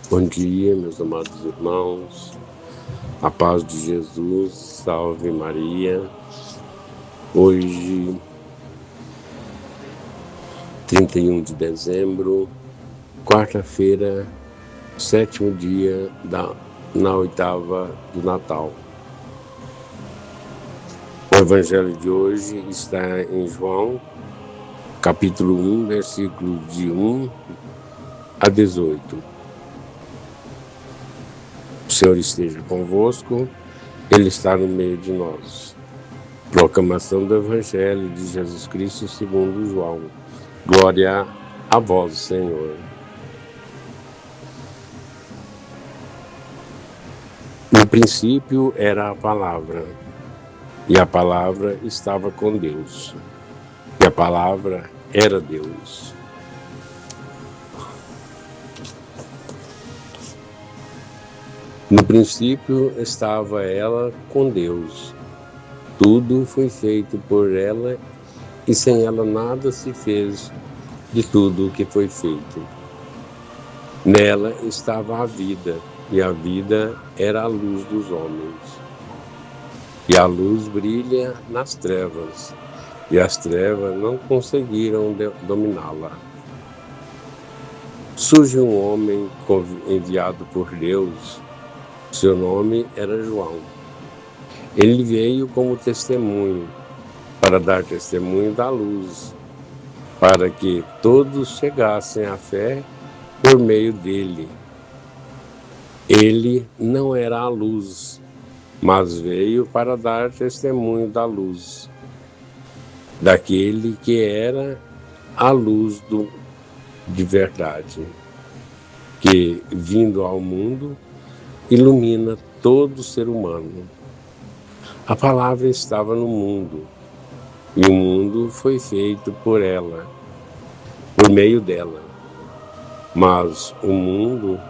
Bom dia, meus amados irmãos, a paz de Jesus, salve Maria. Hoje, 31 de dezembro, quarta-feira, sétimo dia na oitava do Natal. O evangelho de hoje está em João, capítulo 1, versículo de 1 a 18. O Senhor esteja convosco, Ele está no meio de nós. Proclamação do Evangelho de Jesus Cristo segundo João. Glória a vós, Senhor. No princípio era a palavra, e a palavra estava com Deus, e a palavra era Deus. No princípio estava ela com Deus. Tudo foi feito por ela, e sem ela nada se fez de tudo o que foi feito. Nela estava a vida, e a vida era a luz dos homens. E a luz brilha nas trevas, e as trevas não conseguiram dominá-la. Surge um homem enviado por Deus, seu nome era João. Ele veio como testemunho, para dar testemunho da luz, para que todos chegassem à fé por meio dele. Ele não era a luz, mas veio para dar testemunho da luz, daquele que era a luz de verdade, que, vindo ao mundo, ilumina todo ser humano. A palavra estava no mundo, e o mundo foi feito por ela, por meio dela. Mas o mundo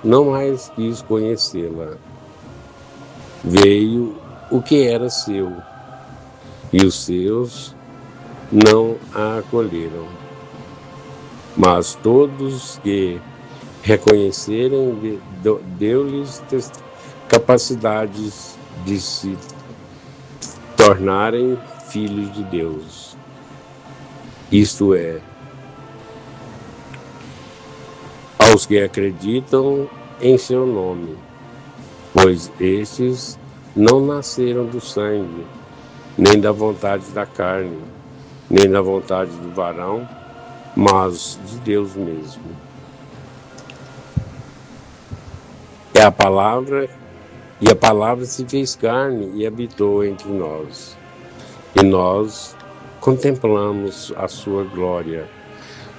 não mais quis conhecê-la. Veio o que era seu, e os seus não a acolheram. Mas todos que reconhecerem, deu-lhes capacidades de se tornarem filhos de Deus. Isto é, aos que acreditam em seu nome, pois estes não nasceram do sangue, nem da vontade da carne, nem da vontade do varão, mas de Deus mesmo. E a palavra se fez carne e habitou entre nós. E nós contemplamos a sua glória,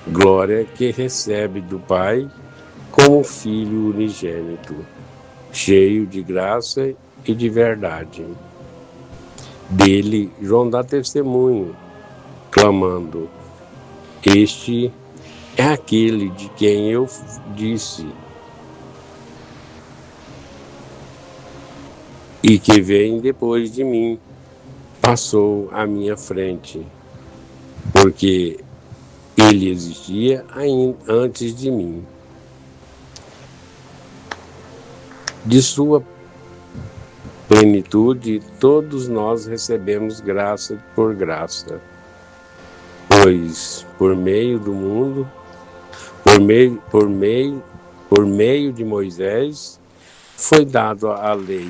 glória que recebe do Pai como Filho unigênito, cheio de graça e de verdade. Dele, João dá testemunho, clamando: Este é aquele de quem eu disse, e que vem depois de mim, passou à minha frente, porque ele existia antes de mim. De sua plenitude, todos nós recebemos graça por graça, pois por meio do mundo, por meio de Moisés, foi dado a lei,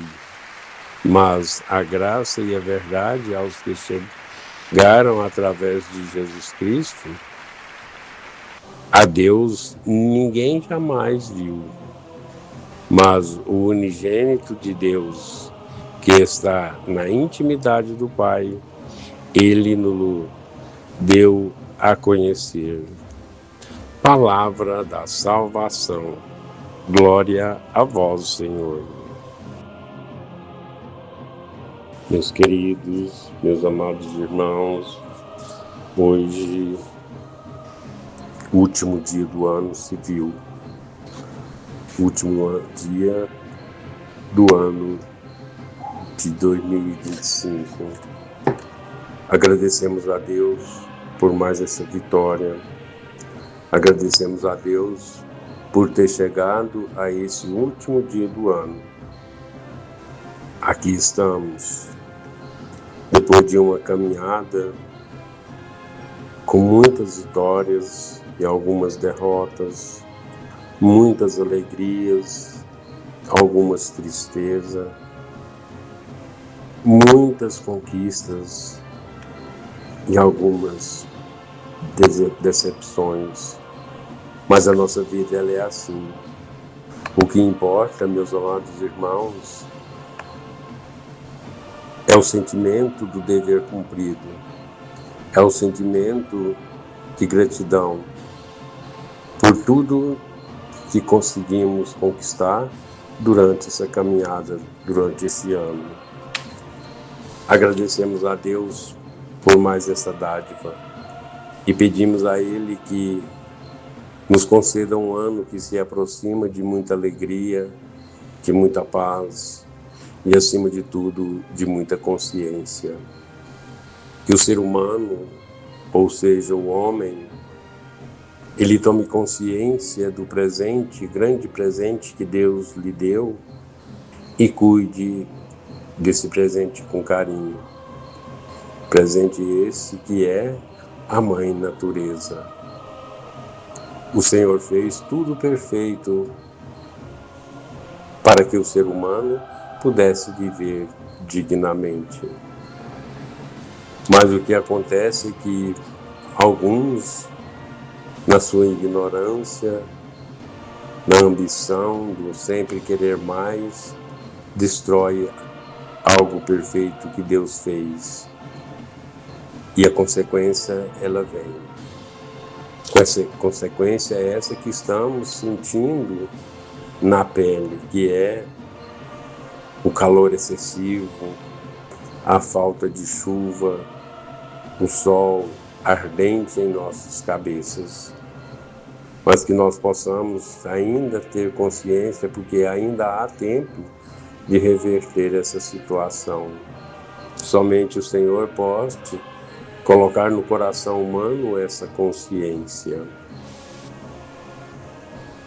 mas a graça e a verdade aos que chegaram através de Jesus Cristo, a Deus ninguém jamais viu, mas o unigênito de Deus, que está na intimidade do Pai, ele nos deu a conhecer. Palavra da salvação. Glória a vós, Senhor. Meus queridos, meus amados irmãos, hoje, último dia do ano civil, último dia do ano de 2025. Agradecemos a Deus por mais essa vitória, agradecemos a Deus por ter chegado a esse último dia do ano. Aqui estamos, depois de uma caminhada com muitas vitórias e algumas derrotas, muitas alegrias, algumas tristezas, muitas conquistas e algumas decepções. Mas a nossa vida ela é assim. O que importa, meus amados irmãos, é o sentimento do dever cumprido, é o sentimento de gratidão por tudo que conseguimos conquistar durante essa caminhada, durante esse ano. Agradecemos a Deus por mais essa dádiva e pedimos a Ele que nos conceda um ano que se aproxima de muita alegria, de muita paz e, acima de tudo, de muita consciência. Que o ser humano, ou seja, o homem, ele tome consciência do presente, grande presente que Deus lhe deu e cuide desse presente com carinho. Presente esse que é a Mãe Natureza. O Senhor fez tudo perfeito para que o ser humano pudesse viver dignamente. Mas o que acontece é que alguns, na sua ignorância, na ambição do sempre querer mais, destrói algo perfeito que Deus fez. E a consequência, ela vem. Essa consequência é essa que estamos sentindo na pele, que é o calor excessivo, a falta de chuva, o sol ardente em nossas cabeças. Mas que nós possamos ainda ter consciência, porque ainda há tempo de reverter essa situação. Somente o Senhor pode colocar no coração humano essa consciência.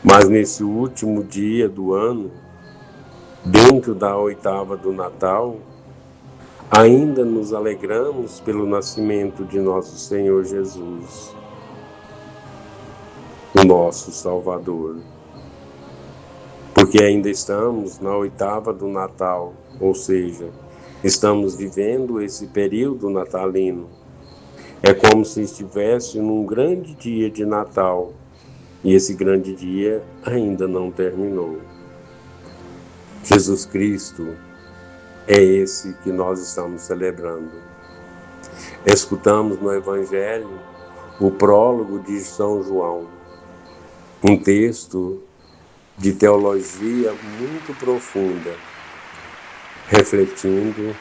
Mas nesse último dia do ano, dentro da oitava do Natal, ainda nos alegramos pelo nascimento de nosso Senhor Jesus, o nosso Salvador. Porque ainda estamos na oitava do Natal, ou seja, estamos vivendo esse período natalino. É como se estivesse num grande dia de Natal, e esse grande dia ainda não terminou. Jesus Cristo é esse que nós estamos celebrando. Escutamos no Evangelho o prólogo de São João, um texto de teologia muito profunda, refletindo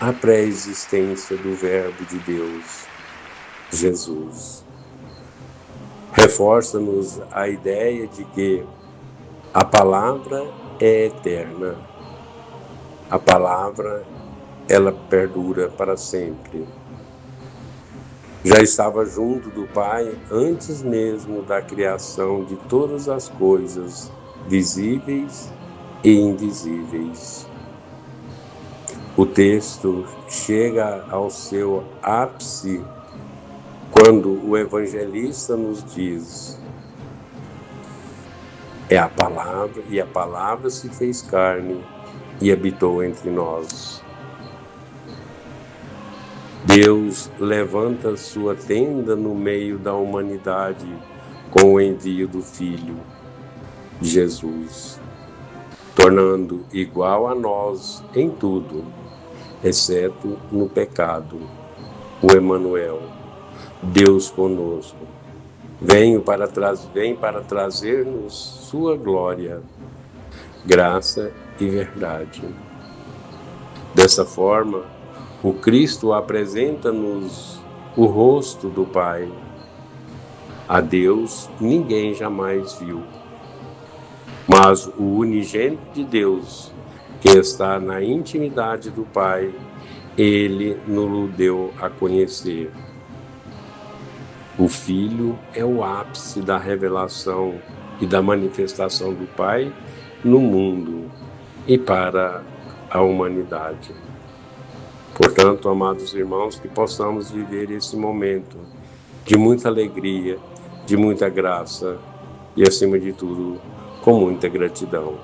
a pré-existência do Verbo de Deus, Jesus. Reforça-nos a ideia de que a palavra é eterna. A palavra, ela perdura para sempre. Já estava junto do Pai antes mesmo da criação de todas as coisas, visíveis e invisíveis. O texto chega ao seu ápice quando o evangelista nos diz: é a palavra, e a palavra se fez carne e habitou entre nós. Deus levanta sua tenda no meio da humanidade com o envio do Filho, Jesus, tornando igual a nós em tudo, exceto no pecado, o Emanuel, Deus conosco. Vem para trazer-nos sua glória, graça e verdade. Dessa forma, o Cristo apresenta-nos o rosto do Pai. A Deus ninguém jamais viu, mas o unigênito de Deus, que está na intimidade do Pai, Ele nos deu a conhecer. O Filho é o ápice da revelação e da manifestação do Pai no mundo e para a humanidade. Portanto, amados irmãos, que possamos viver esse momento de muita alegria, de muita graça e, acima de tudo, com muita gratidão.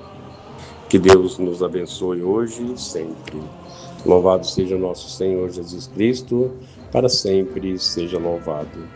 Que Deus nos abençoe hoje e sempre. Louvado seja nosso Senhor Jesus Cristo, para sempre seja louvado.